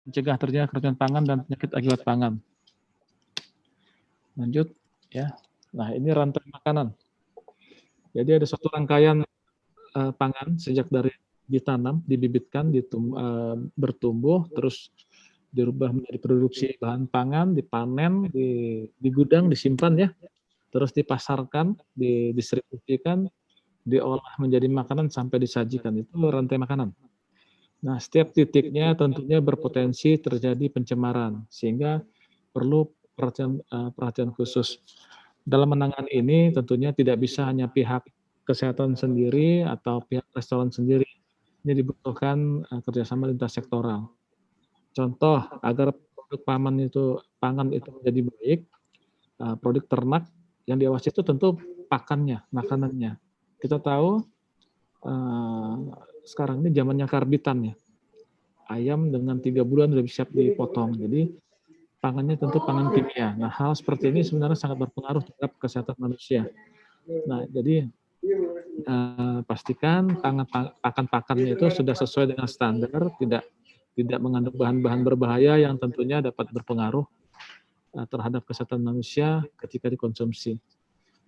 mencegah terjadinya keracunan pangan dan penyakit akibat pangan. Lanjut ya. Nah, ini rantai makanan. Jadi ada suatu rangkaian pangan sejak dari ditanam, dibibitkan, bertumbuh, terus dirubah menjadi produksi bahan pangan, dipanen, di gudang, disimpan ya, terus dipasarkan, didistribusikan, diolah menjadi makanan sampai disajikan. Itu rantai makanan. Nah, setiap titiknya tentunya berpotensi terjadi pencemaran, sehingga perlu perhatian khusus. Dalam menangani ini tentunya tidak bisa hanya pihak kesehatan sendiri atau pihak restoran sendiri. Ini dibutuhkan kerjasama lintas sektoral. Contoh, agar produk pangan itu menjadi baik, produk ternak yang diawasi itu tentu pakannya, makanannya. Kita tahu sekarang ini zamannya karbitan ya. Ayam dengan 3 bulan sudah siap dipotong. Jadi pangannya tentu pangan kimia. Nah, hal seperti ini sebenarnya sangat berpengaruh terhadap kesehatan manusia. Nah, jadi pastikan pakan-pakannya itu sudah sesuai dengan standar, tidak mengandung bahan-bahan berbahaya yang tentunya dapat berpengaruh terhadap kesehatan manusia ketika dikonsumsi.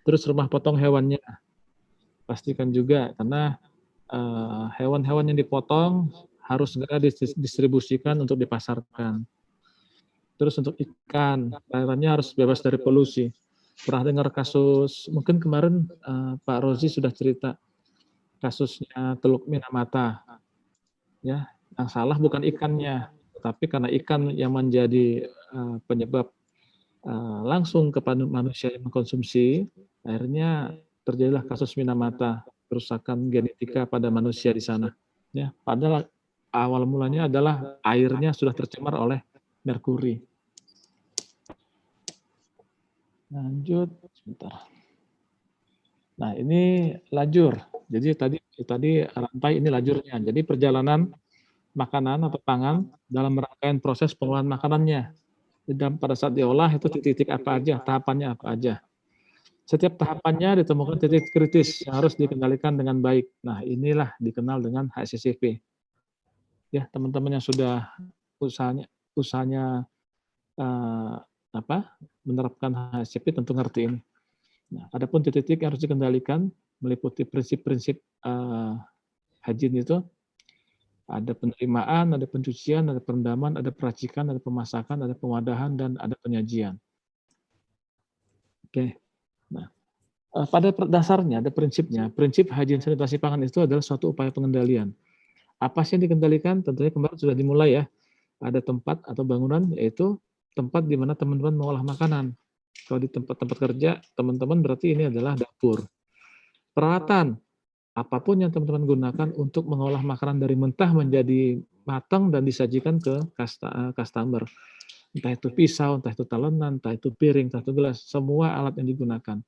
Terus rumah potong hewannya, pastikan juga karena hewan-hewan yang dipotong harus segera didistribusikan untuk dipasarkan. Terus untuk ikan, perairannya harus bebas dari polusi. Pernah dengar kasus, mungkin kemarin Pak Rozi sudah cerita kasusnya Teluk Minamata. Ya, yang salah bukan ikannya, tapi karena ikan yang menjadi penyebab langsung kepada manusia yang mengkonsumsi, akhirnya terjadilah kasus Minamata, kerusakan genetika pada manusia di sana. Ya, padahal awal mulanya adalah airnya sudah tercemar oleh merkuri. Lanjut sebentar. Nah, ini lajur. Jadi tadi rantai ini lajurnya. Jadi perjalanan makanan atau pangan dalam rangkaian proses pengolahan makanannya. Dan pada saat diolah itu titik-titik apa aja, tahapannya apa aja. Setiap tahapannya ditemukan titik kritis yang harus dikendalikan dengan baik. Nah, inilah dikenal dengan HACCP. Ya, teman-teman yang sudah usahanya menerapkan HACCP tentu ngerti ini. Nah, adapun titik-titik yang harus dikendalikan meliputi prinsip-prinsip hygiene itu, ada penerimaan, ada pencucian, ada perendaman, ada peracikan, ada pemasakan, ada pengwadahan, dan ada penyajian. Oke. Nah, pada dasarnya ada prinsipnya. Prinsip hygiene sanitasi pangan itu adalah suatu upaya pengendalian. Apa sih yang dikendalikan? Tentunya kemarin sudah dimulai ya. Ada tempat atau bangunan, yaitu tempat di mana teman-teman mengolah makanan. Kalau di tempat-tempat kerja, teman-teman berarti ini adalah dapur. Peralatan, apapun yang teman-teman gunakan untuk mengolah makanan dari mentah menjadi matang dan disajikan ke customer. Entah itu pisau, entah itu talenan, entah itu piring, entah itu gelas, semua alat yang digunakan.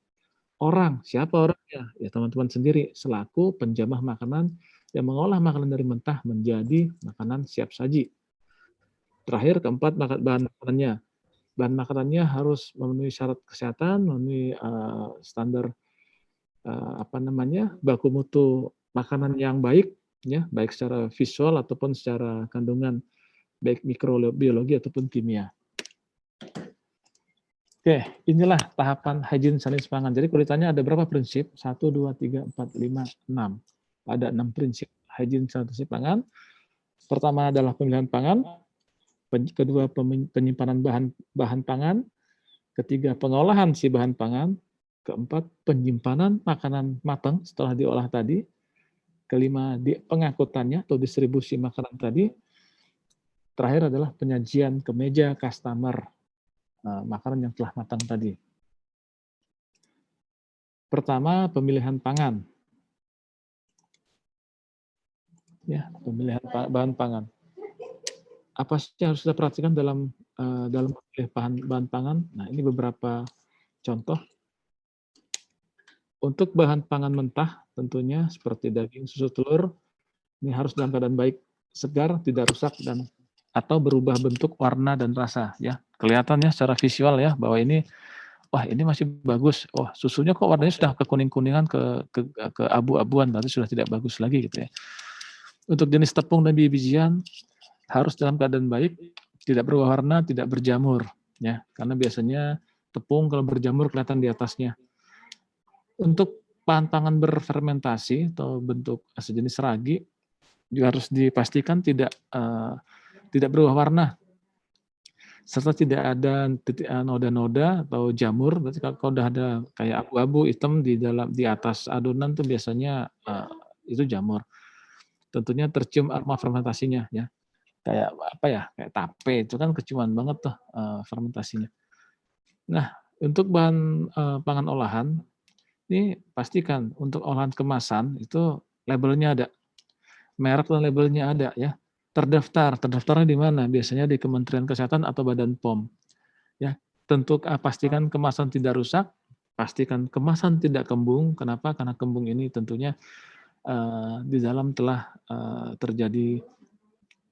Orang, siapa orangnya? Ya teman-teman sendiri, selaku penjamah makanan yang mengolah makanan dari mentah menjadi makanan siap saji. Terakhir, keempat, bahan makanannya. Bahan makanannya harus memenuhi syarat kesehatan, memenuhi standar baku mutu makanan yang baik, ya, baik secara visual ataupun secara kandungan, baik mikrobiologi ataupun kimia. Oke, inilah tahapan hygiene sanitasi pangan. Jadi kalau ditanya ada berapa prinsip? 1, 2, 3, 4, 5, 6. Ada 6 prinsip hygiene sanitasi pangan. Pertama adalah pemilihan pangan. Kedua, penyimpanan bahan pangan. Ketiga, pengolahan si bahan pangan. Keempat, penyimpanan makanan matang setelah diolah tadi. Kelima, pengangkutannya atau distribusi makanan tadi. Terakhir adalah penyajian ke meja customer makanan yang telah matang tadi. Pertama, pemilihan pangan. Ya, pemilihan bahan pangan. Apa sih yang harus kita perhatikan dalam memilih bahan pangan? Nah, ini beberapa contoh. Untuk bahan pangan mentah, tentunya seperti daging, susu, telur, ini harus dalam keadaan baik, segar, tidak rusak, atau berubah bentuk, warna, dan rasa. Ya, kelihatannya secara visual ya bahwa ini, wah ini masih bagus. Wah susunya kok warnanya sudah ke kuning-kuningan, ke abu-abuan, berarti sudah tidak bagus lagi gitu ya. Untuk jenis tepung dan biji-bijian, harus dalam keadaan baik, tidak berubah warna, tidak berjamur, ya. Karena biasanya tepung kalau berjamur kelihatan di atasnya. Untuk bahan pangan berfermentasi atau bentuk sejenis ragi juga harus dipastikan tidak berubah warna serta tidak ada noda-noda atau jamur. Berarti kalau udah ada kayak abu-abu hitam di atas adonan tuh biasanya itu jamur. Tentunya tercium aroma fermentasinya, ya. Kayak apa ya? Kayak tape itu kan keciuman banget tuh fermentasinya. Nah, untuk bahan pangan olahan ini pastikan untuk olahan kemasan itu labelnya ada, merek dan labelnya ada, ya. Terdaftarnya di mana? Biasanya di Kementerian Kesehatan atau Badan POM, ya. Tentu pastikan kemasan tidak rusak, pastikan kemasan tidak kembung. Kenapa? Karena kembung ini tentunya di dalam telah terjadi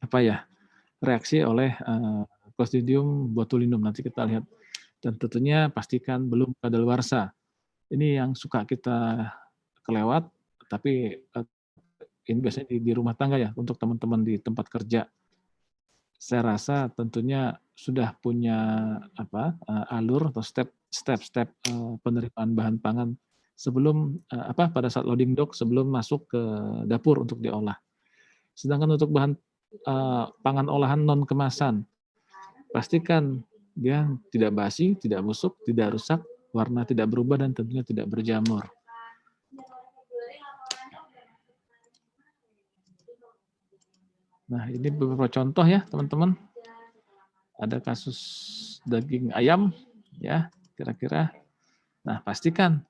apa ya? Reaksi oleh Clostridium botulinum. Nanti kita lihat. Dan tentunya pastikan belum kadaluarsa. Ini yang suka kita kelewat, tapi ini biasanya di rumah tangga ya, untuk teman-teman di tempat kerja. Saya rasa tentunya sudah punya alur atau step penerimaan bahan pangan sebelum pada saat loading dock sebelum masuk ke dapur untuk diolah. Sedangkan untuk bahan pangan olahan non kemasan, pastikan dia tidak basi, tidak busuk, tidak rusak, warna tidak berubah dan tentunya tidak berjamur. Nah, ini beberapa contoh ya, teman-teman. Ada kasus daging ayam, ya, kira-kira. Nah, pastikan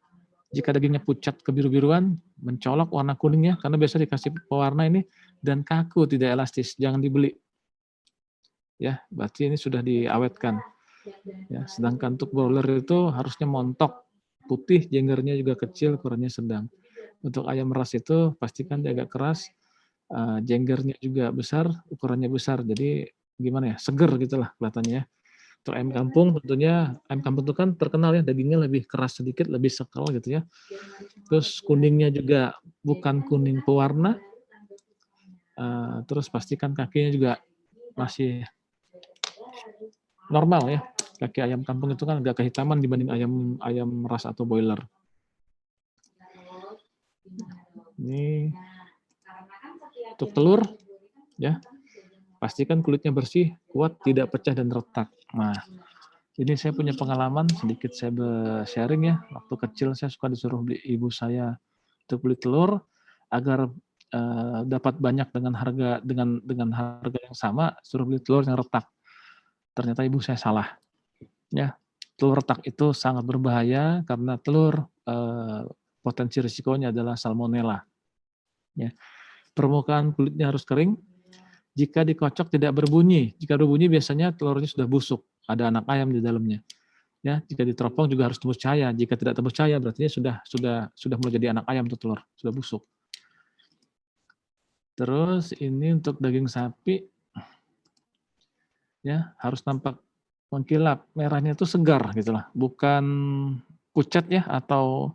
jika dagingnya pucat kebiru-biruan, mencolok warna kuningnya, karena biasa dikasih pewarna ini, dan kaku, tidak elastis, jangan dibeli. Ya, berarti ini sudah diawetkan. Ya, sedangkan untuk broiler itu harusnya montok, putih, jenggernya juga kecil, ukurannya sedang. Untuk ayam ras itu pastikan dia agak keras, jenggernya juga besar, ukurannya besar. Jadi gimana ya, seger gitulah kelihatannya ya. Untuk ayam kampung tentunya, ayam kampung itu kan terkenal ya dagingnya lebih keras sedikit, lebih sekal gitu ya. Terus kuningnya juga bukan kuning pewarna. Terus pastikan kakinya juga masih normal ya. Kaki ayam kampung itu kan agak kehitaman dibanding ayam ras atau boiler. Ini untuk telur ya. Pastikan kulitnya bersih, kuat, tidak pecah dan retak. Nah, ini saya punya pengalaman sedikit saya sharing ya. Waktu kecil saya suka disuruh beli ibu saya untuk beli telur agar dapat banyak dengan harga yang sama, suruh beli telur yang retak. Ternyata ibu saya salah. Ya, telur retak itu sangat berbahaya karena telur potensi risikonya adalah salmonella. Ya. Permukaan kulitnya harus kering. Jika dikocok tidak berbunyi. Jika berbunyi biasanya telurnya sudah busuk, ada anak ayam di dalamnya. Ya, jika diteropong juga harus tembus cahaya. Jika tidak tembus cahaya berarti sudah mulai jadi anak ayam tuh telur, sudah busuk. Terus ini untuk daging sapi ya harus nampak mengkilap, merahnya itu segar gitulah, bukan pucat ya atau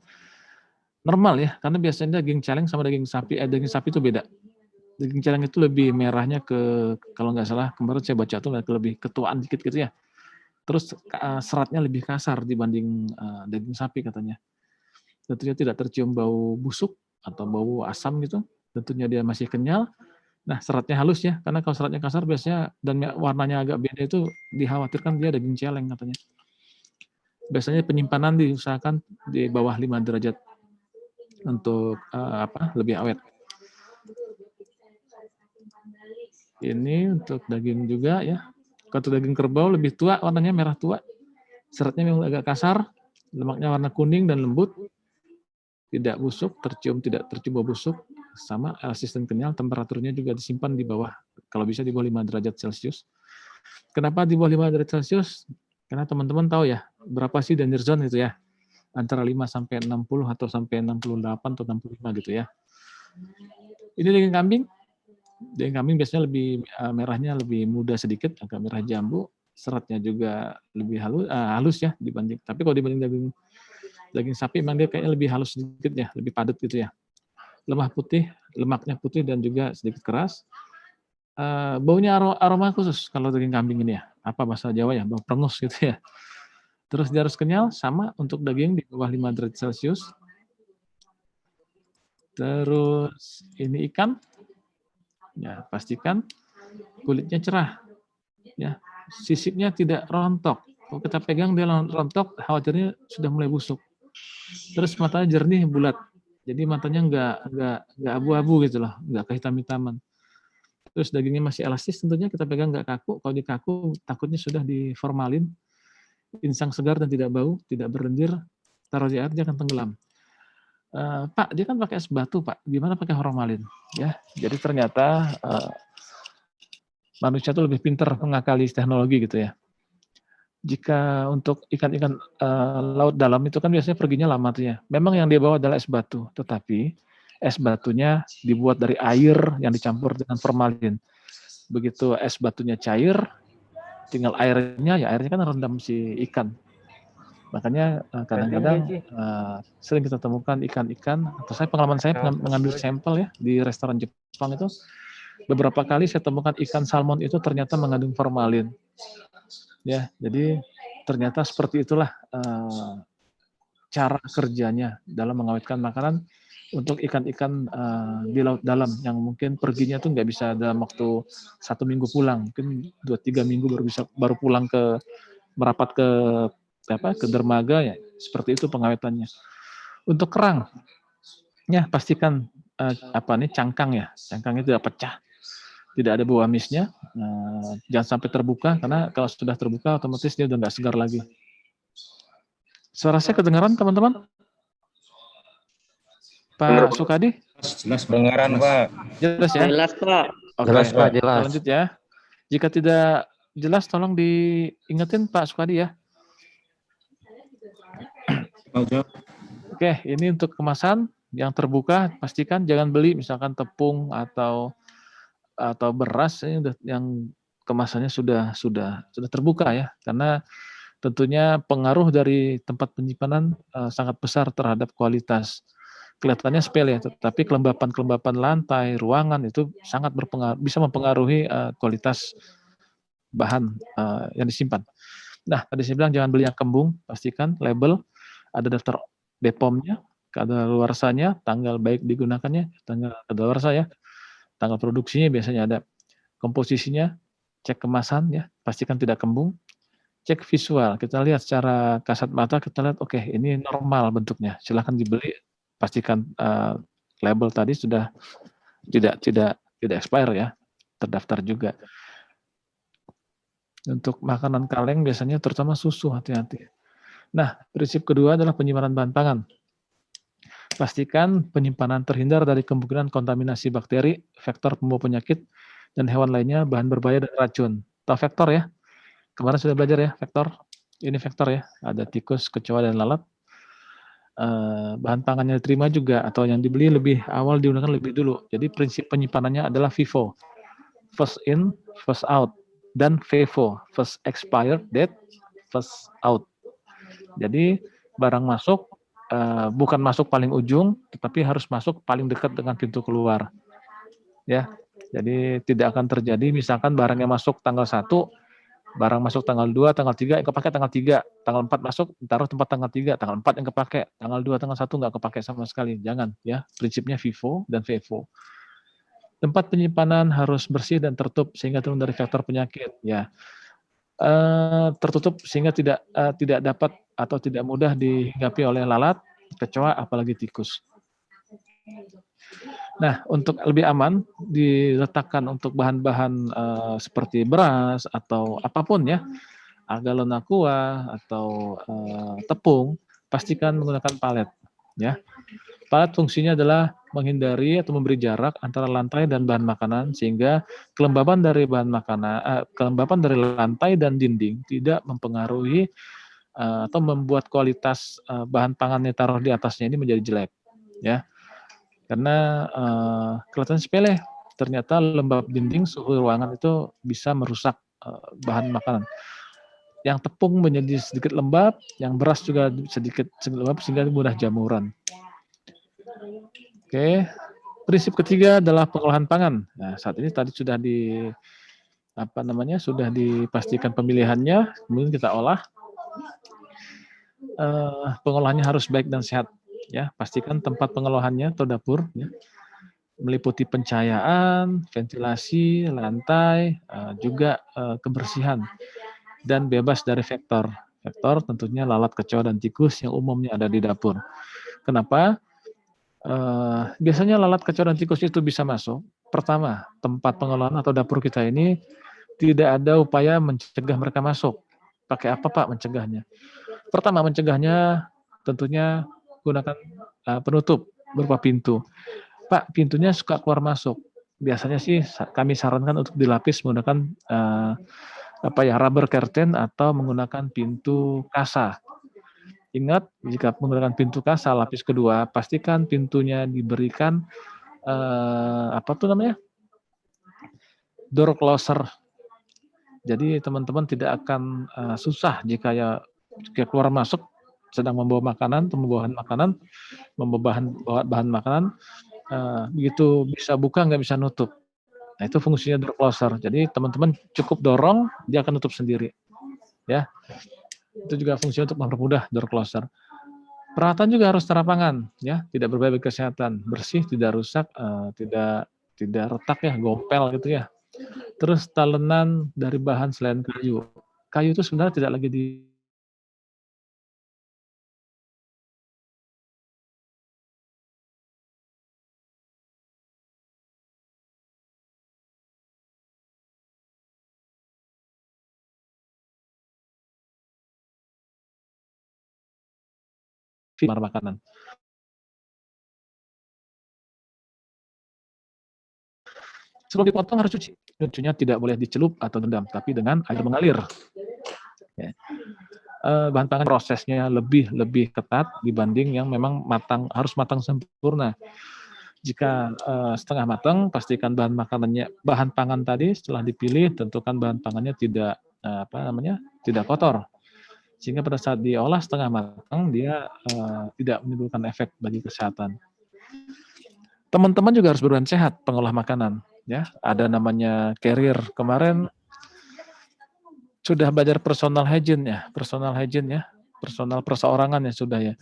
normal ya, karena biasanya daging celeng sama daging sapi itu beda. Daging celeng itu lebih merahnya kalau nggak salah kemarin saya baca tuh lebih ketuaan dikit gitu ya. Terus seratnya lebih kasar dibanding daging sapi katanya. Tentunya tidak tercium bau busuk atau bau asam gitu. Tentunya dia masih kenyal. Nah, seratnya halus ya, karena kalau seratnya kasar biasanya dan warnanya agak beda itu dikhawatirkan dia daging celeng katanya. Biasanya penyimpanan diusahakan di bawah 5 derajat untuk lebih awet. Ini untuk daging juga ya. Kalau daging kerbau lebih tua, warnanya merah tua. Seratnya memang agak kasar, lemaknya warna kuning dan lembut. Tidak busuk, tidak tercium bau busuk, sama elastis dan kenyal, temperaturnya juga disimpan di bawah, kalau bisa di bawah 5 derajat Celcius. Kenapa di bawah 5 derajat Celcius? Karena teman-teman tahu ya, berapa sih danger zone itu ya? Antara 5 sampai 60 atau sampai 68 atau 65 gitu ya. Ini daging kambing. Daging kambing biasanya lebih merahnya lebih muda sedikit, agak merah jambu, seratnya juga lebih halus ya dibanding. Tapi kalau dibanding daging sapi memang dia kayaknya lebih halus sedikit ya, lebih padat gitu ya. Lemah putih, lemaknya putih dan juga sedikit keras. baunya aroma khusus kalau daging kambing ini ya, apa bahasa Jawa ya, bau perengus gitu ya. Terus dia harus kenyal, sama untuk daging di bawah 5 derajat Celcius. Terus ini ikan, ya pastikan kulitnya cerah, ya. Sisipnya tidak rontok. Kalau kita pegang dia rontok, khawatirnya sudah mulai busuk. Terus matanya jernih, bulat. Jadi matanya nggak abu-abu gitu loh, nggak kehitam-hitaman. Terus dagingnya masih elastis, tentunya kita pegang nggak kaku. Kalau dikaku, takutnya sudah diformalin, insang segar dan tidak bau, tidak berlendir, taruh di air dia akan tenggelam. Pak, dia kan pakai es batu, Pak. Gimana pakai formalin? Ya, jadi ternyata manusia itu lebih pintar mengakali teknologi gitu ya. Jika untuk ikan-ikan laut dalam itu kan biasanya perginya lama tuh ya. Memang yang dia bawa adalah es batu, tetapi es batunya dibuat dari air yang dicampur dengan formalin. Begitu es batunya cair, tinggal airnya, ya airnya kan rendam si ikan. Makanya kadang-kadang sering kita temukan ikan-ikan, atau pengalaman saya mengambil sampel ya di restoran Jepang itu, beberapa kali saya temukan ikan salmon itu ternyata mengandung formalin. Ya, jadi ternyata seperti itulah cara kerjanya dalam mengawetkan makanan untuk ikan-ikan di laut dalam yang mungkin perginya tuh nggak bisa dalam waktu 1 minggu pulang, mungkin 2-3 minggu baru pulang merapat ke dermaga ya, seperti itu pengawetannya. Untuk kerang, ya pastikan cangkang itu tidak pecah, tidak ada bau amisnya, jangan sampai terbuka karena kalau sudah terbuka otomatis dia udah nggak segar lagi. Suara saya kedengaran teman-teman? Pak Sukadi? Jelas kedengaran Pak. Jelas ya? Jelas Pak. Oke, Jelas Pak, kita jelas. lanjut ya. Jika tidak jelas tolong diingetin Pak Sukadi ya. Oke, ini untuk kemasan yang terbuka, pastikan jangan beli misalkan tepung atau beras yang kemasannya sudah terbuka ya, karena tentunya pengaruh dari tempat penyimpanan sangat besar terhadap kualitas. Kelihatannya sepele, tetapi kelembapan lantai, ruangan itu sangat bisa mempengaruhi kualitas bahan yang disimpan. Nah, tadi saya bilang jangan beli yang kembung, pastikan label, ada daftar BPOM-nya, kadaluarsanya, tanggal baik digunakannya, tanggal kadaluarsa ya, tanggal produksinya biasanya ada, komposisinya, cek kemasan ya, pastikan tidak kembung, cek visual, kita lihat secara kasat mata, kita lihat oke, ini normal bentuknya, silahkan dibeli, pastikan label tadi sudah tidak expire ya, terdaftar juga. Untuk makanan kaleng biasanya terutama susu, hati-hati. Nah, prinsip kedua adalah penyimpanan bahan pangan. Pastikan penyimpanan terhindar dari kemungkinan kontaminasi bakteri, vektor pembawa penyakit, dan hewan lainnya bahan berbahaya dan racun. Tahu vektor ya? Kemarin sudah belajar ya, vektor. Ini vektor ya, ada tikus, kecoa, dan lalat. Bahan pangannya diterima juga, atau yang dibeli lebih awal digunakan lebih dulu. Jadi prinsip penyimpanannya adalah FIFO. First in, first out. Dan FIFO, first expired date, first out. Jadi barang masuk bukan masuk paling ujung, tetapi harus masuk paling dekat dengan pintu keluar. Ya, jadi tidak akan terjadi misalkan barangnya masuk tanggal 1, barang masuk tanggal 2, tanggal 3, yang kepake tanggal 3, tanggal 4 masuk, taruh tempat tanggal 3, tanggal 4 yang kepake, tanggal 2, tanggal 1 nggak kepake sama sekali. Jangan ya, prinsipnya FIFO dan FIFO. Tempat penyimpanan harus bersih dan tertutup sehingga terhindar dari faktor penyakit. Ya, tertutup sehingga tidak dapat atau tidak mudah dihinggapi oleh lalat, kecoa, apalagi tikus. Nah, untuk lebih aman diletakkan untuk bahan-bahan seperti beras atau apapun ya, galon aqua atau tepung, pastikan menggunakan palet ya. Palet fungsinya adalah menghindari atau memberi jarak antara lantai dan bahan makanan sehingga kelembaban dari kelembaban dari lantai dan dinding tidak mempengaruhi atau membuat kualitas bahan pangan yang taruh di atasnya ini menjadi jelek ya. Karena kelihatan sepele, ternyata lembab dinding suhu ruangan itu bisa merusak bahan makanan. Yang tepung menjadi sedikit lembab, yang beras juga sedikit lembab sehingga mudah jamuran. Oke, Prinsip ketiga adalah pengolahan pangan. Nah, saat ini tadi sudah sudah dipastikan pemilihannya, kemudian kita olah. Pengolahannya harus baik dan sehat. Ya, pastikan tempat pengolahannya atau dapur ya, meliputi pencahayaan, ventilasi, lantai, juga kebersihan dan bebas dari vektor. Vektor tentunya lalat, kecoa, dan tikus yang umumnya ada di dapur. Kenapa? Biasanya lalat, kecoa, dan tikus itu bisa masuk. Pertama, tempat pengolahan atau dapur kita ini tidak ada upaya mencegah mereka masuk. Pakai apa, Pak, mencegahnya? Pertama, mencegahnya tentunya gunakan penutup berupa pintu. Pak, pintunya suka keluar masuk. Biasanya sih kami sarankan untuk dilapis menggunakan rubber curtain atau menggunakan pintu kasa. Ingat, jika menggunakan pintu kasa lapis kedua, pastikan pintunya diberikan door closer. Jadi teman-teman tidak akan susah jika keluar masuk sedang membawa makanan atau membawa bahan makanan, begitu bisa buka nggak bisa nutup. Nah, itu fungsinya door closer. Jadi teman-teman cukup dorong, dia akan nutup sendiri. Ya, itu juga fungsinya untuk mempermudah door closer. Peralatan juga harus terapangan, ya, tidak berbahaya bagi kesehatan, bersih, tidak rusak, tidak retak ya, gompel gitu ya. Terus talenan dari bahan selain kayu. Kayu itu sebenarnya tidak lagi di makanan. Sebelum dipotong harus cuci. Cucinya tidak boleh dicelup atau direndam, tapi dengan air mengalir. Ya. Bahan pangan prosesnya lebih ketat dibanding yang memang harus matang sempurna. Jika setengah matang, pastikan bahan pangan tadi setelah dipilih, tentukan bahan pangannya tidak kotor. Sehingga pada saat diolah setengah matang, dia tidak menimbulkan efek bagi kesehatan. Teman-teman juga harus berbahan sehat pengolah makanan. Ya, ada namanya carrier. Kemarin sudah belajar personal hygiene ya, personal perseorangan ya sudah ya.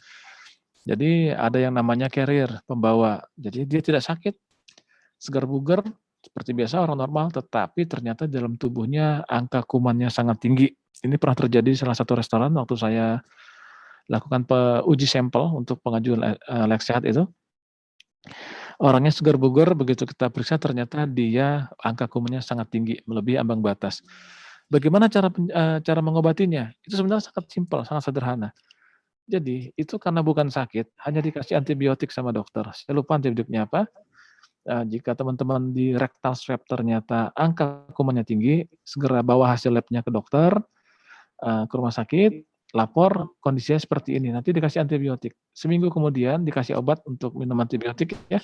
Jadi ada yang namanya carrier, pembawa. Jadi dia tidak sakit, segar bugar seperti biasa orang normal, tetapi ternyata dalam tubuhnya angka kumannya sangat tinggi. Ini pernah terjadi di salah satu restoran waktu saya lakukan uji sampel untuk pengajuan lek sehat itu. Orangnya segar bugar, begitu kita periksa ternyata dia angka kumannya sangat tinggi, melebihi ambang batas. Bagaimana cara mengobatinya? Itu sebenarnya sangat simpel, sangat sederhana. Jadi itu karena bukan sakit, hanya dikasih antibiotik sama dokter. Saya lupa antibiotiknya apa. Jika teman-teman di rectal swab ternyata angka kumannya tinggi, segera bawa hasil labnya ke dokter, ke rumah sakit, lapor kondisinya seperti ini, nanti dikasih antibiotik. Seminggu kemudian dikasih obat untuk minum antibiotik ya,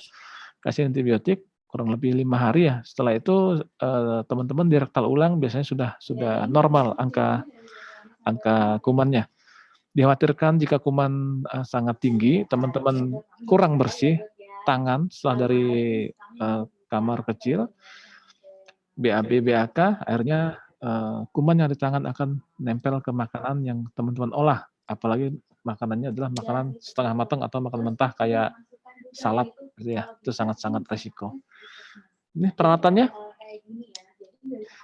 kasih antibiotik kurang lebih 5 hari ya. Setelah itu teman-teman direktal ulang biasanya sudah normal angka kumannya. Dikhawatirkan jika kuman sangat tinggi, teman-teman kurang bersih tangan setelah dari kamar kecil, BAB, BAK, akhirnya kuman yang di tangan akan nempel ke makanan yang teman-teman olah. Apalagi makanannya adalah makanan setengah matang atau makanan mentah kayak salad gitu ya. Itu sangat-sangat resiko. Ini peralatannya.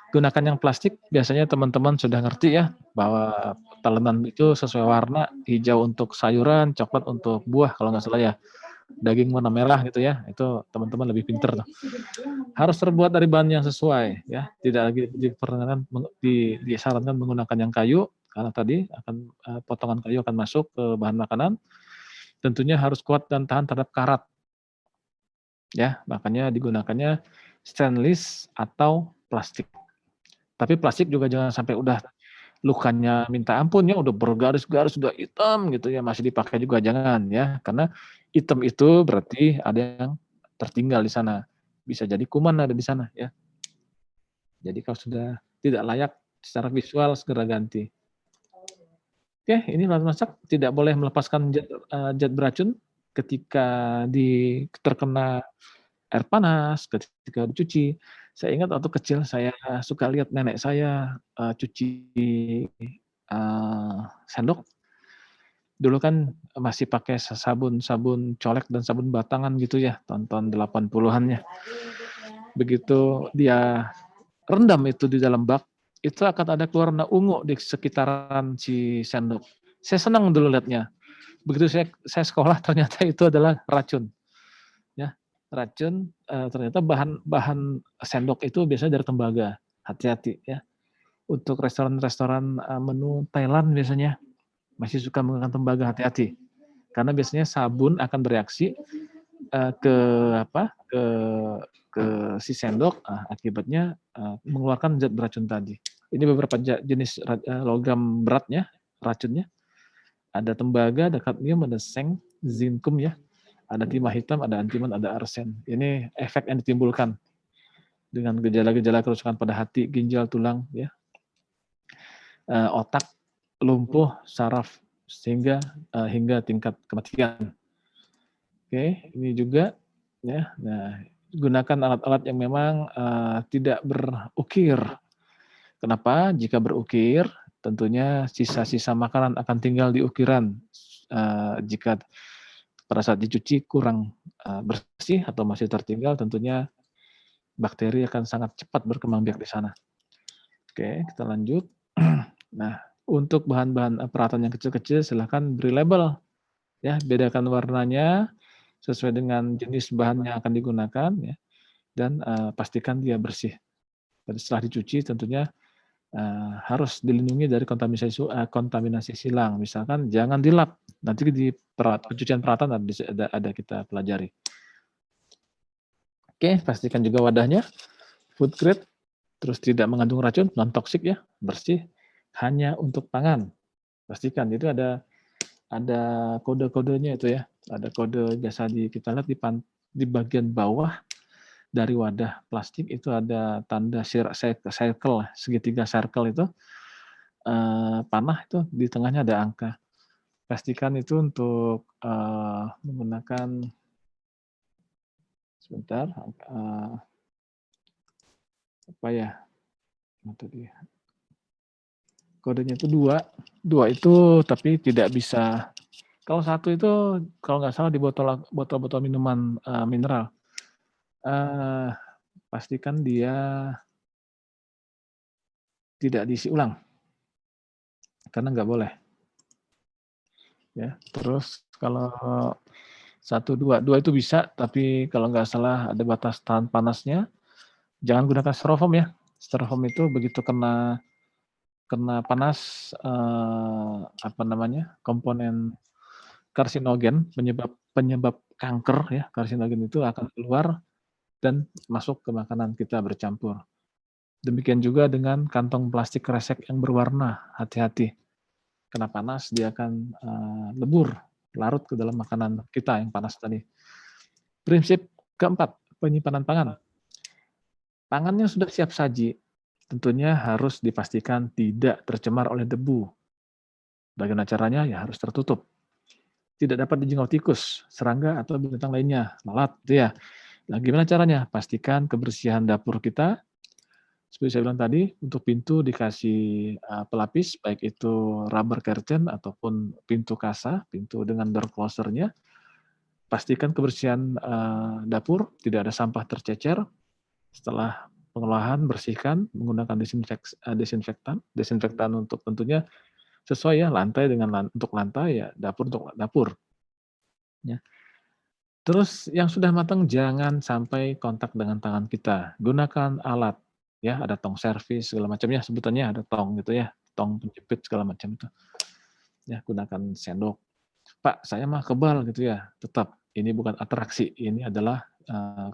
Gunakan yang plastik, biasanya teman-teman sudah ngerti ya, bahwa talenan itu sesuai warna, hijau untuk sayuran, coklat untuk buah kalau nggak salah ya. Daging warna merah gitu ya, itu teman-teman lebih pinter tuh. Harus terbuat dari bahan yang sesuai ya, tidak lagi disarankan menggunakan yang kayu, karena tadi potongan kayu akan masuk ke bahan makanan. Tentunya harus kuat dan tahan terhadap karat. Ya, makanya digunakannya stainless atau plastik. Tapi plastik juga jangan sampai udah lukanya minta ampun ya, udah bergaris-garis, udah hitam gitu ya, masih dipakai juga jangan ya, karena hitam itu berarti ada yang tertinggal di sana. Bisa jadi kuman ada di sana ya. Jadi kalau sudah tidak layak secara visual segera ganti. Oke, ini alat masak tidak boleh melepaskan zat beracun ketika terkena air panas ketika dicuci. Saya ingat waktu kecil saya suka lihat nenek saya, cuci, sendok. Dulu kan masih pakai sabun sabun colek dan sabun batangan gitu ya, tahun-tahun 80-an-nya. Begitu dia rendam itu di dalam bak, itu akan ada keluar warna ungu di sekitaran si sendok. Saya senang dulu lihatnya. Begitu saya sekolah ternyata itu adalah racun, ya. Racun, ternyata bahan bahan sendok itu biasanya dari tembaga. Hati-hati ya. Untuk restoran-restoran, menu Thailand biasanya masih suka menggunakan tembaga, hati-hati. Karena biasanya sabun akan bereaksi, ke apa, ke si sendok, akibatnya, mengeluarkan zat beracun tadi. Ini beberapa jenis logam beratnya, racunnya. Ada tembaga, ada kadmium, ada seng, zinkum ya, ada timah hitam, ada antimon, ada arsen. Ini efek yang ditimbulkan dengan gejala-gejala kerusakan pada hati, ginjal, tulang, ya, otak, lumpuh, saraf, sehingga hingga tingkat kematian. Oke, ini juga ya. Nah, gunakan alat-alat yang memang tidak berukir. Kenapa? Jika berukir, tentunya sisa-sisa makanan akan tinggal di ukiran. Jika pada saat dicuci kurang bersih atau masih tertinggal, tentunya bakteri akan sangat cepat berkembang biak di sana. Oke, kita lanjut. Nah, untuk bahan-bahan peralatan yang kecil-kecil silahkan beri label, ya, bedakan warnanya sesuai dengan jenis bahan yang akan digunakan, ya, dan pastikan dia bersih. Dan setelah dicuci tentunya harus dilindungi dari kontaminasi silang. Misalkan jangan dilap, nanti di pencucian peralatan ada kita pelajari. Oke, pastikan juga wadahnya food grade, terus tidak mengandung racun, non toksik ya, bersih, hanya untuk pangan. Pastikan itu ada kode-kodenya itu ya, ada kode jasa kita lihat di bagian bawah dari wadah plastik itu ada tanda circle, segitiga circle itu, panah itu di tengahnya ada angka. Pastikan itu untuk menggunakan sebentar, apa ya, tadi kodenya itu 2 itu tapi tidak bisa. Kalau 1 itu kalau nggak salah di botol minuman mineral. Pastikan dia tidak diisi ulang, karena nggak boleh. Ya, terus kalau 1, 2 itu bisa, tapi kalau nggak salah ada batas tahan panasnya. Jangan gunakan styrofoam ya. Styrofoam itu begitu kena panas, apa namanya, komponen karsinogen, penyebab kanker ya, karsinogen itu akan keluar dan masuk ke makanan kita bercampur. Demikian juga dengan kantong plastik kresek yang berwarna, hati-hati. Kena panas dia akan lebur, larut ke dalam makanan kita yang panas tadi. Prinsip keempat, penyimpanan pangan. Pangan yang sudah siap saji tentunya harus dipastikan tidak tercemar oleh debu. Bagaimana caranya? Ya harus tertutup. Tidak dapat dijangkau tikus, serangga, atau binatang lainnya, lalat, gitu ya. Nah, gimana caranya? Pastikan kebersihan dapur kita. Seperti saya bilang tadi, untuk pintu dikasih pelapis, baik itu rubber curtain ataupun pintu kasa, pintu dengan door closer-nya. Pastikan kebersihan dapur, tidak ada sampah tercecer. Setelah pengolahan, bersihkan menggunakan desinfektan untuk tentunya sesuai ya, lantai untuk lantai, ya dapur untuk dapur. Ya. Terus yang sudah matang jangan sampai kontak dengan tangan kita. Gunakan alat, ya ada tong servis segala macamnya sebutannya, ada tong gitu ya, tong penjepit segala macam itu. Ya, gunakan sendok. Pak, saya mah kebal gitu ya. Tetap ini bukan atraksi, ini adalah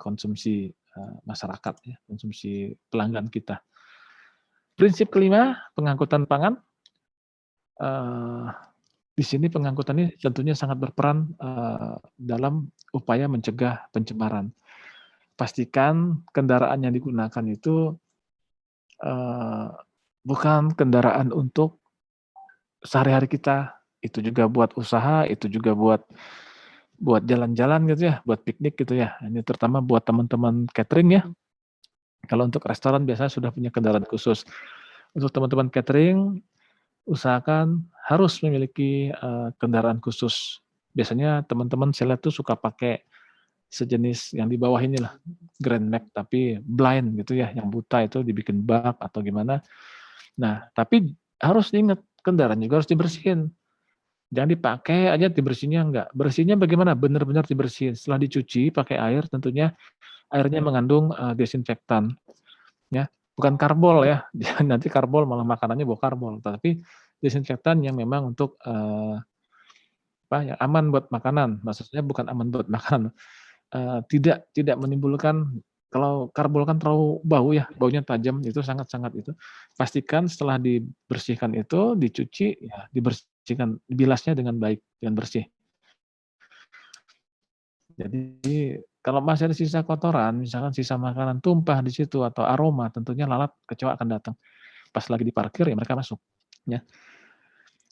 konsumsi masyarakat ya, konsumsi pelanggan kita. Prinsip kelima, pengangkutan pangan. Di sini pengangkutan ini tentunya sangat berperan dalam upaya mencegah pencemaran. Pastikan kendaraan yang digunakan itu bukan kendaraan untuk sehari-hari kita, itu juga buat usaha, itu juga buat buat jalan-jalan gitu ya, buat piknik gitu ya. Ini terutama buat teman-teman catering ya. Kalau untuk restoran biasanya sudah punya kendaraan khusus. Untuk teman-teman catering, usahakan harus memiliki, kendaraan khusus. Biasanya teman-teman saya lihat tuh suka pakai sejenis yang di bawah inilah, Grand Max tapi blind gitu ya, yang buta itu dibikin bak atau gimana. Nah, tapi harus diingat, kendaraan juga harus dibersihin. Jangan dipakai aja dibersihinnya enggak. Bersihnya bagaimana? Benar-benar dibersihin. Setelah dicuci pakai air, tentunya airnya mengandung, desinfektan, ya. Bukan karbol ya, jangan nanti karbol malah makanannya bau karbol, tapi desinfektan yang memang untuk, yang aman buat makanan. Maksudnya bukan aman buat makanan, tidak menimbulkan kalau karbol kan terlalu bau ya, baunya tajam, itu sangat-sangat itu. Pastikan setelah dibersihkan itu, dicuci, ya dibersihkan, bilasnya dengan baik, dengan bersih. Jadi kalau masih ada sisa kotoran, misalkan sisa makanan tumpah di situ atau aroma, tentunya lalat, kecoa akan datang. Pas lagi diparkir ya mereka masuk, ya.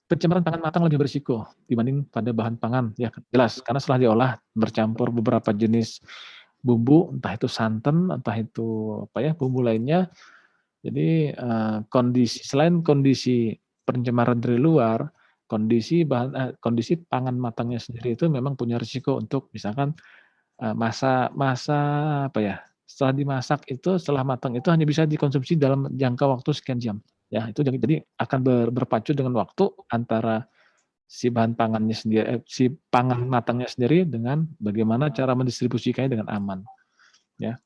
Pencemaran pangan matang lebih berisiko dibanding pada bahan pangan, ya jelas, karena setelah diolah bercampur beberapa jenis bumbu, entah itu santan, entah itu bumbu lainnya. Jadi, selain kondisi pencemaran dari luar, kondisi pangan matangnya sendiri itu memang punya risiko untuk misalkan, masa masa setelah dimasak itu, setelah matang itu hanya bisa dikonsumsi dalam jangka waktu sekian jam. Ya, itu jadi akan berpacu dengan waktu antara si pangan matangnya sendiri dengan bagaimana cara mendistribusikannya dengan aman, ya.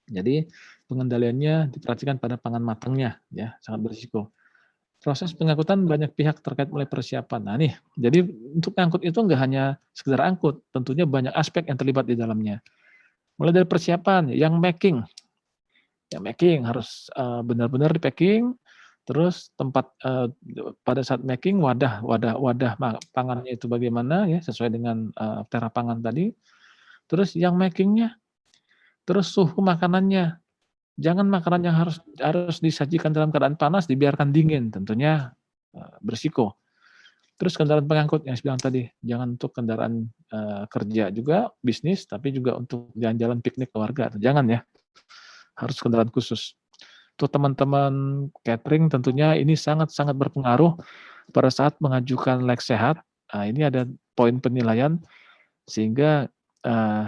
Jadi pengendaliannya diperhatikan pada pangan matangnya, ya, sangat berisiko. Proses pengangkutan banyak pihak terkait mulai persiapan. Nah nih, jadi untuk ngangkut itu nggak hanya sekedar angkut, tentunya banyak aspek yang terlibat di dalamnya. Mulai dari persiapan, yang making harus, benar-benar di-packing, terus tempat, pada saat making wadah pangannya itu bagaimana ya, sesuai dengan, tera pangan tadi, terus yang making-nya, terus suhu makanannya. Jangan makanan yang harus harus disajikan dalam keadaan panas dibiarkan dingin, tentunya, beresiko. Terus kendaraan pengangkut yang saya bilang tadi, jangan untuk kendaraan, kerja juga, bisnis, tapi juga untuk jalan-jalan piknik keluarga, jangan ya, harus kendaraan khusus. Untuk teman-teman catering tentunya ini sangat-sangat berpengaruh pada saat mengajukan lek sehat. Nah, ini ada poin penilaian sehingga, eee,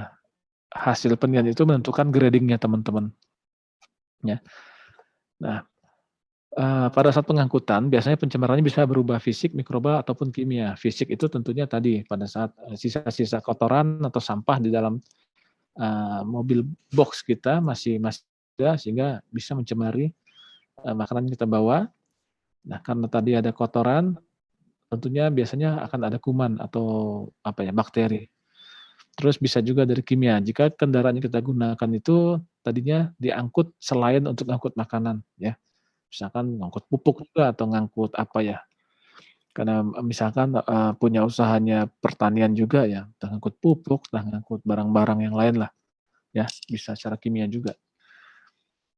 hasil penilaian itu menentukan grading-nya teman-teman, ya. Nah, pada saat pengangkutan biasanya pencemarannya bisa berubah fisik, mikroba, ataupun kimia. Fisik itu tentunya tadi pada saat, sisa-sisa kotoran atau sampah di dalam, mobil box kita masih ada sehingga bisa mencemari, makanan yang kita bawa. Nah, karena tadi ada kotoran, tentunya biasanya akan ada kuman atau bakteri. Terus bisa juga dari kimia, jika kendaraan yang kita gunakan itu tadinya diangkut selain untuk ngangkut makanan ya, misalkan ngangkut pupuk juga atau ngangkut karena misalkan, punya usahanya pertanian juga ya, entah ngangkut pupuk, entah ngangkut barang-barang yang lain lah ya, bisa secara kimia juga.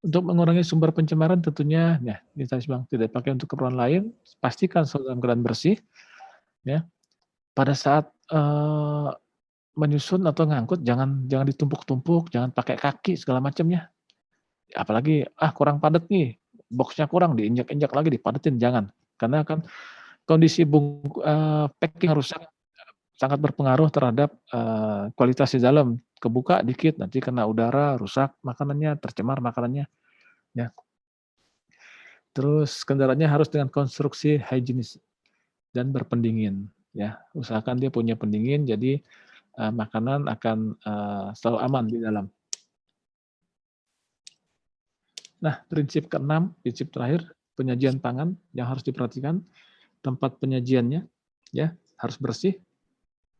Untuk mengurangi sumber pencemaran tentunya ya, ini tadi saya bilang tidak dipakai untuk keperluan lain, pastikan selalu dalam keadaan bersih ya. Pada saat, menyusun atau ngangkut jangan jangan ditumpuk-tumpuk, jangan pakai kaki segala macamnya. Apalagi, kurang padat nih, box-nya kurang, diinjak-injak lagi, dipadetin, jangan. Karena kan kondisi packing rusak sangat berpengaruh terhadap, kualitas di dalam. Kebuka dikit, nanti kena udara, rusak makanannya, tercemar makanannya, ya. Terus kendaraannya harus dengan konstruksi higienis dan berpendingin, ya. Usahakan dia punya pendingin, jadi, makanan akan, selalu aman di dalam. Nah, prinsip terakhir, penyajian pangan yang harus diperhatikan, tempat penyajiannya, ya, harus bersih,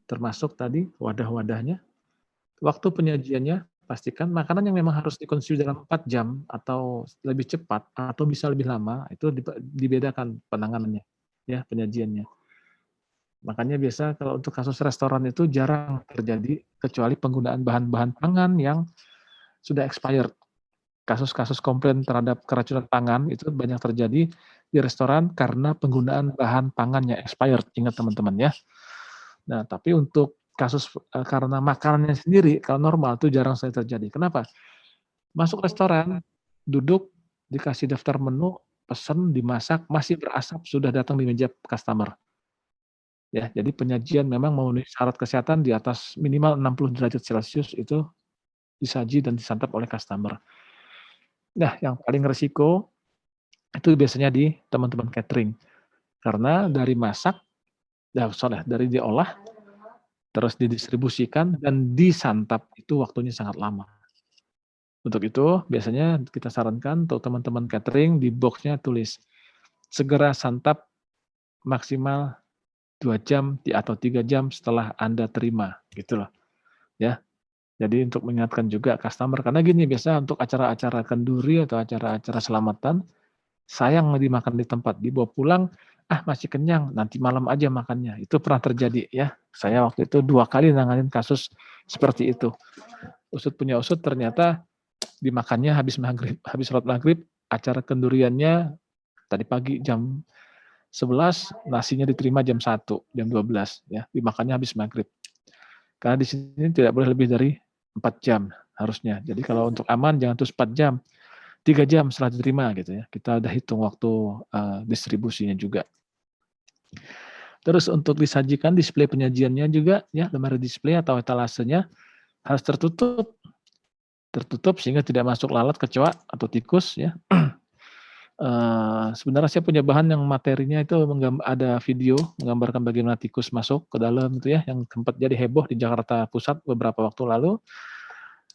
termasuk tadi wadah-wadahnya. Waktu penyajiannya, pastikan makanan yang memang harus dikonsumsi dalam 4 jam atau lebih cepat, atau bisa lebih lama, itu dibedakan penanganannya, ya, penyajiannya. Makanya biasa kalau untuk kasus restoran itu jarang terjadi, kecuali penggunaan bahan-bahan pangan yang sudah expired. Kasus-kasus komplain terhadap keracunan pangan itu banyak terjadi di restoran karena penggunaan bahan pangan yang expired, ingat teman-teman ya. Nah, tapi untuk kasus karena makanannya sendiri kalau normal itu jarang sekali terjadi. Kenapa? Masuk restoran, duduk, dikasih daftar menu, pesen, dimasak, masih berasap sudah datang di meja customer. Ya, jadi penyajian memang memenuhi syarat kesehatan di atas minimal 60 derajat Celcius itu disaji dan disantap oleh customer. Nah, yang paling resiko itu biasanya di teman-teman catering. Karena dari masak, dari diolah, terus didistribusikan dan disantap itu waktunya sangat lama. Untuk itu, biasanya kita sarankan untuk teman-teman catering di box-nya tulis, segera santap maksimal 2 jam atau 3 jam setelah Anda terima, gitu loh, ya. Jadi untuk mengingatkan juga customer, karena gini, biasa untuk acara-acara kenduri atau acara-acara selamatan, sayang dimakan di tempat, dibawa pulang, "Ah, masih kenyang, nanti malam aja makannya." Itu pernah terjadi ya. Saya waktu itu 2 kali nanganin kasus seperti itu. Usut punya usut ternyata dimakannya habis maghrib, habis sholat maghrib, acara kenduriannya tadi pagi jam 11, nasinya diterima jam 1, jam 12 ya, dimakannya habis maghrib. Karena di sini tidak boleh lebih dari 4 jam harusnya. Jadi kalau untuk aman jangan terus 4 jam, 3 jam setelah diterima gitu ya. Kita udah hitung waktu, distribusinya juga. Terus untuk disajikan display penyajiannya juga ya, lemari display atau etalasenya harus tertutup. Tertutup sehingga tidak masuk lalat, kecoa, atau tikus ya. Sebenarnya saya punya bahan yang materinya itu ada video menggambarkan bagaimana tikus masuk ke dalam itu ya, yang sempat jadi heboh di Jakarta Pusat beberapa waktu lalu.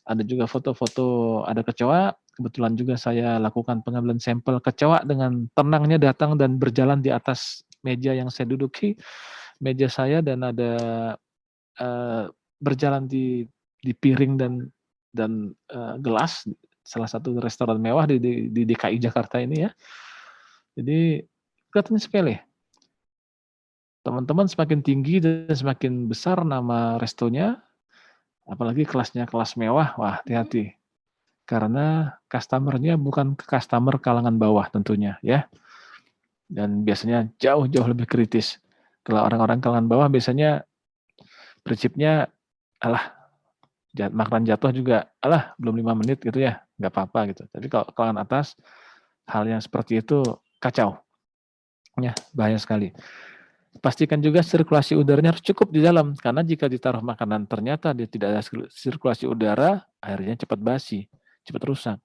Ada juga foto-foto ada kecoa, kebetulan juga saya lakukan pengambilan sampel kecoa dengan tenangnya datang dan berjalan di atas meja yang saya duduki, meja saya dan ada, berjalan di piring dan gelas, salah satu restoran mewah di DKI Jakarta ini ya. Jadi kelihatannya sepele, teman-teman semakin tinggi dan semakin besar nama restonya, apalagi kelasnya kelas mewah, wah hati-hati. Karena customer-nya bukan customer kalangan bawah tentunya ya, dan biasanya jauh-jauh lebih kritis. Kalau orang-orang kalangan bawah biasanya prinsipnya, "Alah, makanan jatuh juga, alah belum 5 menit," gitu ya, nggak apa-apa gitu. Tapi kalau kalangan atas, hal yang seperti itu kacau, ya bahaya sekali. Pastikan juga sirkulasi udaranya harus cukup di dalam, karena jika ditaruh makanan ternyata dia tidak ada sirkulasi udara, akhirnya cepat basi, cepat rusak.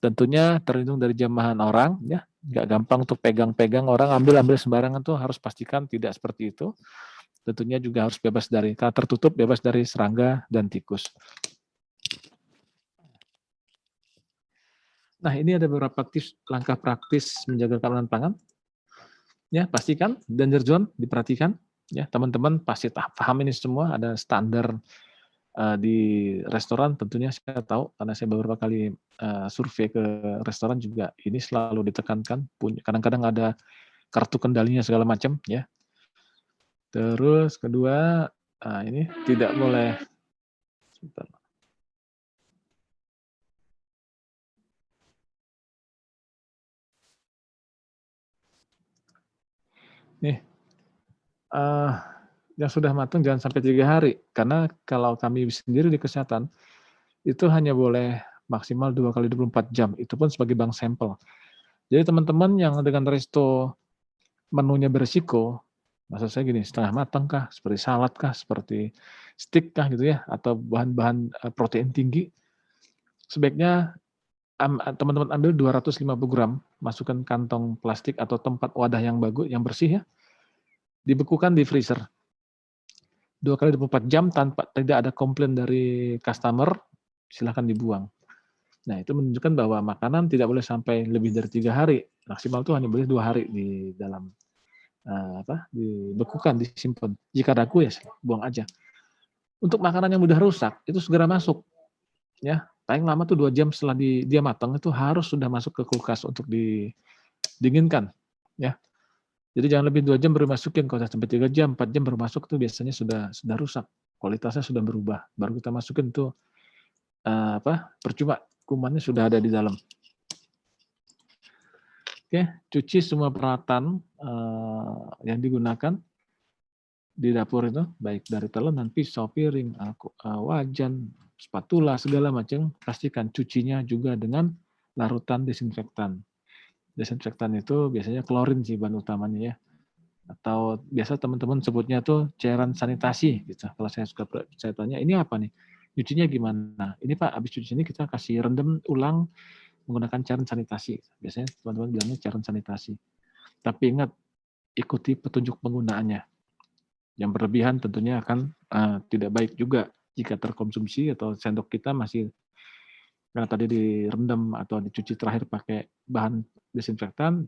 Tentunya terlindung dari jamahan orang ya, nggak gampang untuk pegang-pegang orang, ambil-ambil sembarangan tuh harus pastikan tidak seperti itu. Tentunya juga harus bebas dari, kalau tertutup bebas dari serangga dan tikus. Nah, ini ada beberapa tips langkah praktis menjaga keamanan pangan. Ya, pastikan danger zone diperhatikan ya, teman-teman pasti paham ini semua, ada standar di restoran tentunya saya tahu karena saya beberapa kali, survei ke restoran juga ini selalu ditekankan, kadang-kadang ada kartu kendalinya segala macam ya. Terus kedua, ini tidak boleh sebentar. Nih, eee, yang sudah matang jangan sampai 3 hari, karena kalau kami sendiri di kesehatan, itu hanya boleh maksimal 2 kali 24 jam, itu pun sebagai bank sampel. Jadi teman-teman yang dengan resto menunya beresiko, maksud saya gini, setengah matang kah, seperti salad kah, seperti steak kah gitu ya, atau bahan-bahan, protein tinggi, sebaiknya teman-teman ambil 250 gram, masukkan kantong plastik atau tempat wadah yang bagus, yang bersih ya, dibekukan di freezer. 2 kali 24 jam tanpa tidak ada komplain dari customer, silahkan dibuang. Nah, itu menunjukkan bahwa makanan tidak boleh sampai lebih dari 3 hari, maksimal itu hanya boleh 2 hari di dalam, dibekukan, disimpan. Jika ragu ya buang aja. Untuk makanan yang mudah rusak, itu segera masuk, ya. Paling lama tuh 2 jam setelah dia matang, itu harus sudah masuk ke kulkas untuk didinginkan, ya. Jadi jangan lebih 2 jam baru masukin, kalau sampai 3 jam, 4 jam baru masuk itu biasanya sudah rusak, kualitasnya sudah berubah, baru kita masukin tuh, percuma, kumannya sudah ada di dalam. Oke, cuci semua peralatan, yang digunakan, di dapur itu, baik dari telenan, pisau, piring, wajan, spatula, segala macam, pastikan cucinya juga dengan larutan desinfektan. Desinfektan itu biasanya klorin sih bahan utamanya ya. Atau biasa teman-teman sebutnya tuh cairan sanitasi gitu. Kalau saya tanya, ini apa nih? Cucinya gimana? Ini Pak, habis cuci ini kita kasih rendam ulang menggunakan cairan sanitasi. Biasanya teman-teman bilangnya cairan sanitasi. Tapi ingat, ikuti petunjuk penggunaannya. Yang berlebihan tentunya akan tidak baik juga jika terkonsumsi atau sendok kita masih karena tadi direndam atau dicuci terakhir pakai bahan desinfektan,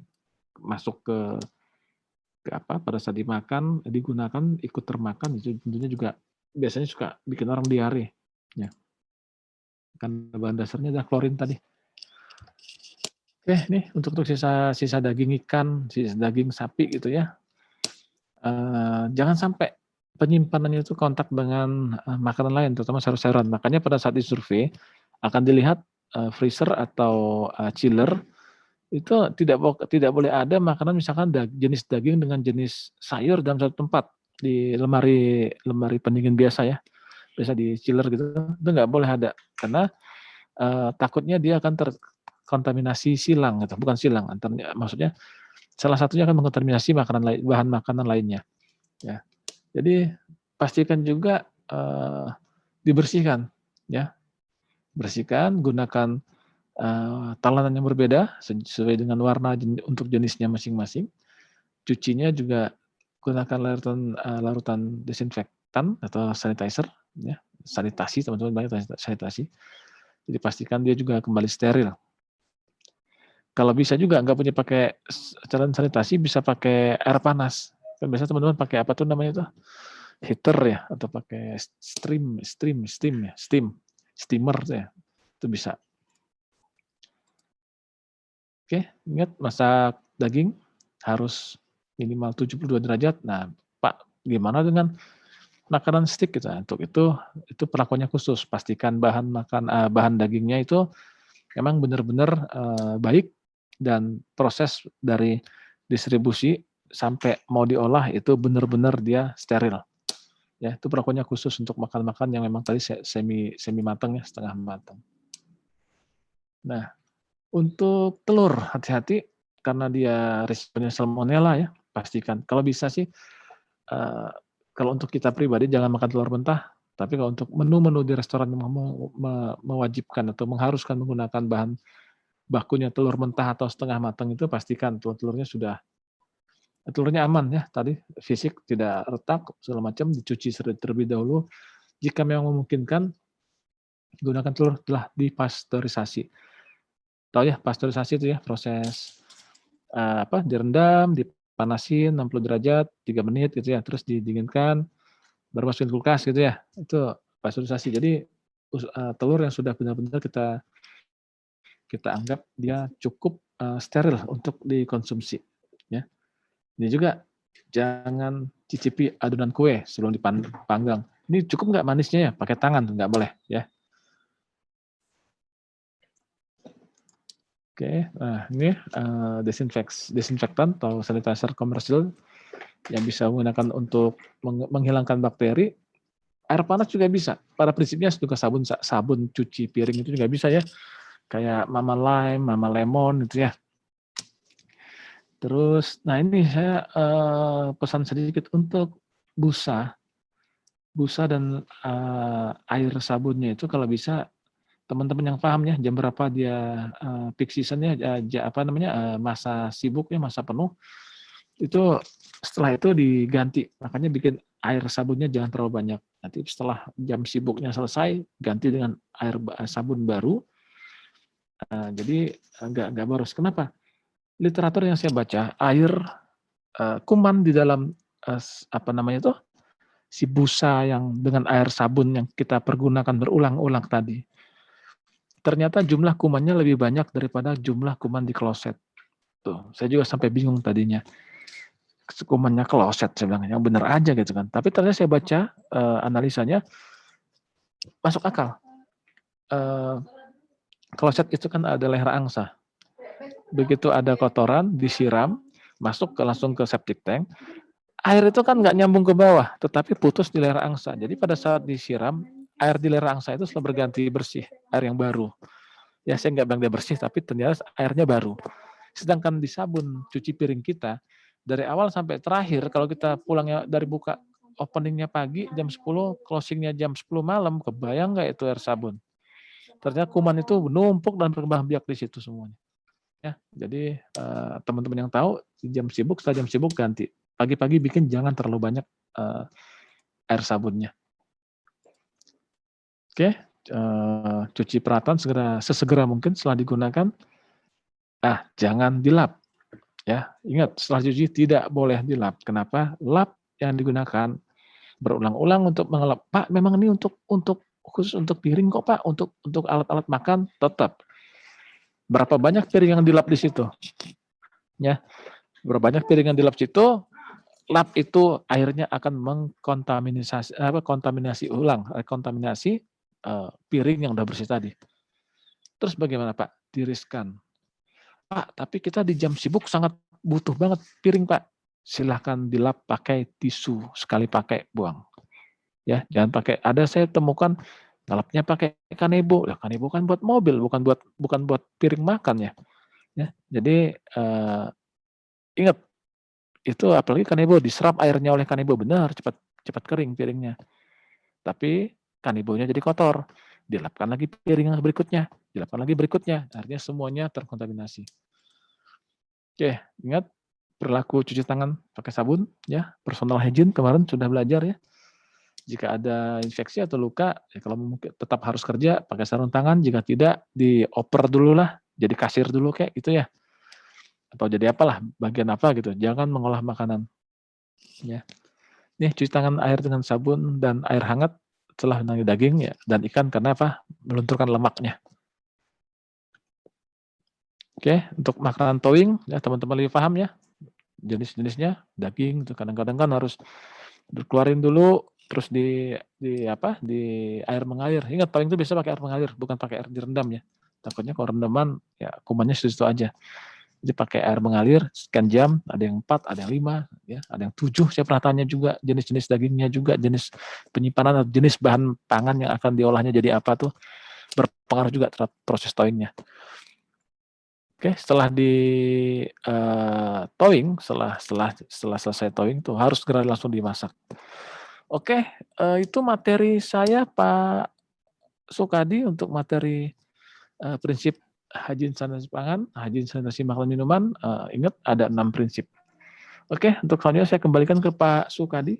masuk ke apa pada saat dimakan, digunakan ikut termakan, itu tentunya juga biasanya suka bikin orang diare. Ya. Karena bahan dasarnya adalah klorin tadi. Oke, nih untuk sisa daging ikan, sisa daging sapi gitu ya. Jangan sampai penyimpanannya itu kontak dengan makanan lain, terutama sayur-sayuran. Makanya pada saat disurvei akan dilihat freezer atau chiller itu tidak boleh ada makanan misalkan jenis daging dengan jenis sayur dalam satu tempat di lemari pendingin biasa ya, biasa di chiller gitu, itu nggak boleh ada karena takutnya dia akan terkontaminasi silang gitu, bukan silang, maksudnya salah satunya akan mengkontaminasi bahan makanan lainnya. Ya, jadi pastikan juga dibersihkan, ya, bersihkan, gunakan talanan yang berbeda sesuai dengan warna untuk jenisnya masing-masing. Cucinya juga gunakan larutan desinfektan atau sanitizer, ya, sanitasi teman-teman banyak sanitasi. Jadi pastikan dia juga kembali steril. Kalau bisa juga nggak punya pakai cairan sanitasi, bisa pakai air panas. Kan biasa teman-teman pakai apa tuh namanya tuh? Heater ya, atau pakai steamer ya, itu bisa. Oke, ingat masak daging harus minimal 72 derajat. Nah, Pak, gimana dengan makanan steak gitu? Untuk itu perlakuannya khusus. Pastikan bahan dagingnya itu memang benar-benar baik dan proses dari distribusi sampai mau diolah itu benar-benar dia steril. Ya, itu perlakuannya khusus untuk makan-makan yang memang tadi semi matang ya, setengah matang. Nah, untuk telur hati-hati karena dia risikonya salmonella ya, pastikan. Kalau bisa sih kalau untuk kita pribadi jangan makan telur mentah, tapi kalau untuk menu-menu di restoran yang mewajibkan atau mengharuskan menggunakan bahan bakunya telur mentah atau setengah matang itu pastikan telurnya aman ya, tadi fisik tidak retak segala macam, dicuci terlebih dahulu. Jika memang memungkinkan gunakan telur telah dipasteurisasi. Tahu ya pasteurisasi itu ya proses direndam, dipanasin 60 derajat 3 menit gitu ya, terus didinginkan baru masukin kulkas gitu ya. Itu pasteurisasi. Jadi telur yang sudah benar-benar kita anggap dia cukup steril untuk dikonsumsi ya. Ini juga jangan cicipi adonan kue sebelum dipanggang. Ini cukup nggak manisnya ya? Pakai tangan, nggak boleh ya. Oke, nah ini desinfektan atau sanitizer komersil yang bisa menggunakan untuk menghilangkan bakteri. Air panas juga bisa. Pada prinsipnya juga sabun cuci piring itu juga bisa ya. Kayak Mama Lime, Mama Lemon itu ya. Terus, nah ini saya pesan sedikit untuk busa dan air sabunnya itu kalau bisa teman-teman yang paham ya jam berapa dia peak season-nya masa sibuknya, masa penuh itu setelah itu diganti. Makanya bikin air sabunnya jangan terlalu banyak. Nanti setelah jam sibuknya selesai ganti dengan air sabun baru. Jadi nggak boros. Kenapa? Literatur yang saya baca, air kuman di dalam si busa yang dengan air sabun yang kita pergunakan berulang-ulang tadi. Ternyata jumlah kumannya lebih banyak daripada jumlah kuman di kloset. Tuh, saya juga sampai bingung tadinya. Kumannya kloset, saya bilang, yang benar aja gitu kan. Tapi ternyata saya baca analisanya masuk akal. Kloset itu kan ada leher angsa. Begitu ada kotoran disiram, masuk langsung ke septic tank, air itu kan nggak nyambung ke bawah, tetapi putus di lereng angsa. Jadi pada saat disiram, air di lereng angsa itu sudah berganti bersih, air yang baru. Ya saya nggak bilang dia bersih, tapi ternyata airnya baru. Sedangkan di sabun cuci piring kita, dari awal sampai terakhir, kalau kita pulangnya dari buka openingnya pagi jam 10, closingnya jam 10 malam, kebayang nggak itu air sabun? Ternyata kuman itu menumpuk dan berkembang biak di situ semuanya. Ya, jadi teman-teman yang tahu jam sibuk, setelah jam sibuk ganti. Pagi-pagi bikin jangan terlalu banyak air sabunnya. Oke, cuci peralatan sesegera mungkin setelah digunakan. Jangan dilap. Ya, ingat setelah cuci tidak boleh dilap. Kenapa? Lap yang digunakan berulang-ulang untuk mengelap. Pak, memang ini untuk khusus untuk piring kok Pak, untuk alat-alat makan tetap. Berapa banyak piring yang dilap di situ? Ya, berapa banyak piring yang dilap situ? Lap itu airnya akan kontaminasi piring yang udah bersih tadi. Terus bagaimana Pak? Tiriskan. Pak, tapi kita di jam sibuk sangat butuh banget piring Pak. Silahkan dilap pakai tisu, sekali pakai buang. Ya, jangan pakai. Ada saya temukan ngelapnya pakai kanebo. Ya, kanebo kan buat mobil, bukan buat piring makan ya. Ya, jadi ingat itu apalagi kanebo diserap airnya oleh kanebo benar cepat kering piringnya. Tapi kanebonya jadi kotor. Dilapkan lagi piring yang berikutnya, dilapkan lagi berikutnya. Artinya semuanya terkontaminasi. Oke, ingat perilaku cuci tangan pakai sabun ya, personal hygiene kemarin sudah belajar ya. Jika ada infeksi atau luka, ya kalau mungkin tetap harus kerja pakai sarung tangan, jika tidak dioper dulu lah, jadi kasir dulu kayak gitu ya. Atau jadi apalah, bagian apa gitu. Jangan mengolah makanan. Ya. Nih cuci tangan air dengan sabun dan air hangat setelah menangani daging ya dan ikan karena apa? Melunturkan lemaknya. Oke, untuk makanan towing ya teman-teman lebih paham ya. Jenis-jenisnya daging itu kadang-kadang kan harus dikeluarin dulu terus di air mengalir. Ingat towing itu bisa pakai air mengalir, bukan pakai air direndam ya. Takutnya kalau rendaman ya kumannya situ aja. Jadi pakai air mengalir sekian jam, ada yang 4, ada yang 5, ya, ada yang 7. Saya pernah tanya juga jenis-jenis dagingnya juga, jenis penyimpanan atau jenis bahan pangan yang akan diolahnya jadi apa tuh berpengaruh juga terhadap proses towingnya. Oke, setelah di towing, setelah selesai towing tuh harus segera langsung dimasak. Oke, itu materi saya Pak Sukadi untuk materi prinsip hygiene sanitasi pangan, hygiene sanitasi makanan minuman. Ingat ada 6 prinsip. Oke, untuk selanjutnya saya kembalikan ke Pak Sukadi.